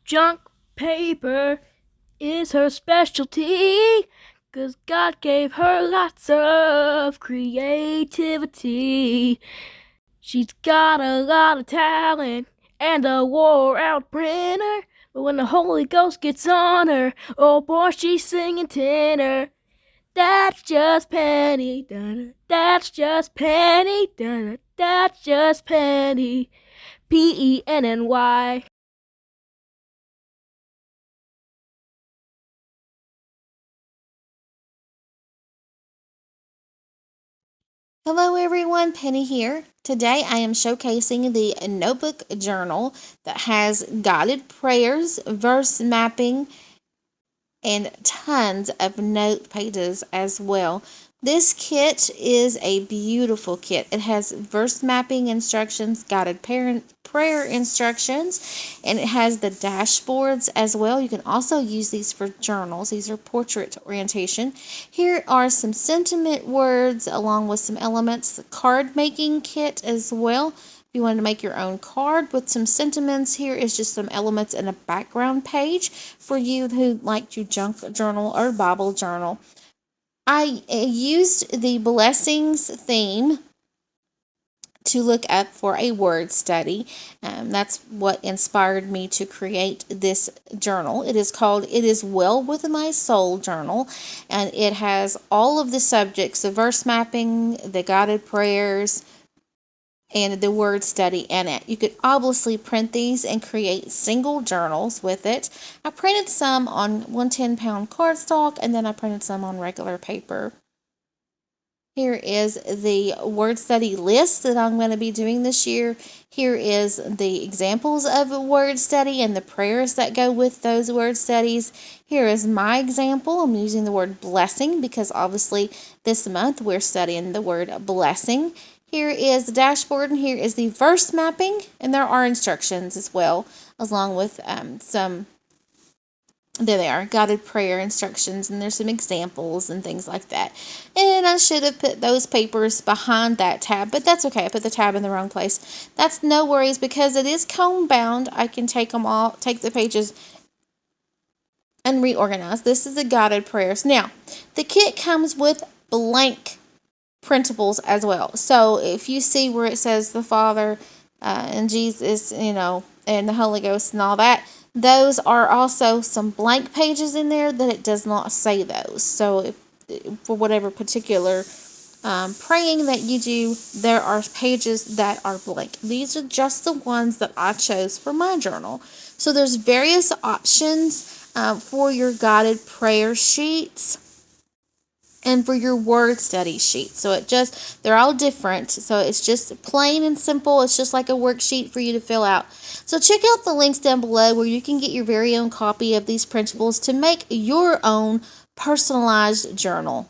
Junk paper is her specialty, 'cause God gave her lots of creativity. She's got a lot of talent and a wore-out printer, but when the Holy Ghost gets on her, oh boy, she's singing tenor. That's just Penny, dun, that's just Penny, dun, that's just Penny, Penny. Hello everyone, Penny here. Today I am showcasing the notebook journal that has guided prayers, verse mapping, and tons of note pages as well. This kit is a beautiful kit. It has verse mapping instructions, guided prayer instructions, and it has the dashboards as well. You can also use these for journals. These are portrait orientation. Here are some sentiment words along with some elements. The card making kit as well. If you wanted to make your own card with some sentiments, here is just some elements in a background page for you who like to junk journal or Bible journal. I used the blessings theme to look up for a word study. That's what inspired me to create this journal. It is called It Is Well With My Soul Journal, and it has all of the subjects, the verse mapping, the guided prayers, and the word study in it. You could obviously print these and create single journals with it. I printed some on 110-pound cardstock, and then I printed some on regular paper. Here is the word study list that I'm going to be doing this year. Here is the examples of a word study and the prayers that go with those word studies. Here is my example. I'm using the word blessing because obviously this month we're studying the word blessing. Here is the dashboard, and here is the verse mapping, and there are instructions as well, along with there they are, guided prayer instructions, and there's some examples and things like that. And I should have put those papers behind that tab, but that's okay. I put the tab in the wrong place. That's no worries because it is cone bound. I can take the pages and reorganize. This is the guided prayers. Now, the kit comes with blank printables as well. So if you see where it says the Father and Jesus, and the Holy Ghost and all that, those are also some blank pages in there that it does not say those. So if, for whatever particular praying that you do, there are pages that are blank. These are just the ones that I chose for my journal. So there's various options for your guided prayer sheets and for your word study sheet. So they're all different. So it's just plain and simple. It's just like a worksheet for you to fill out. So check out the links down below where you can get your very own copy of these printables to make your own personalized journal.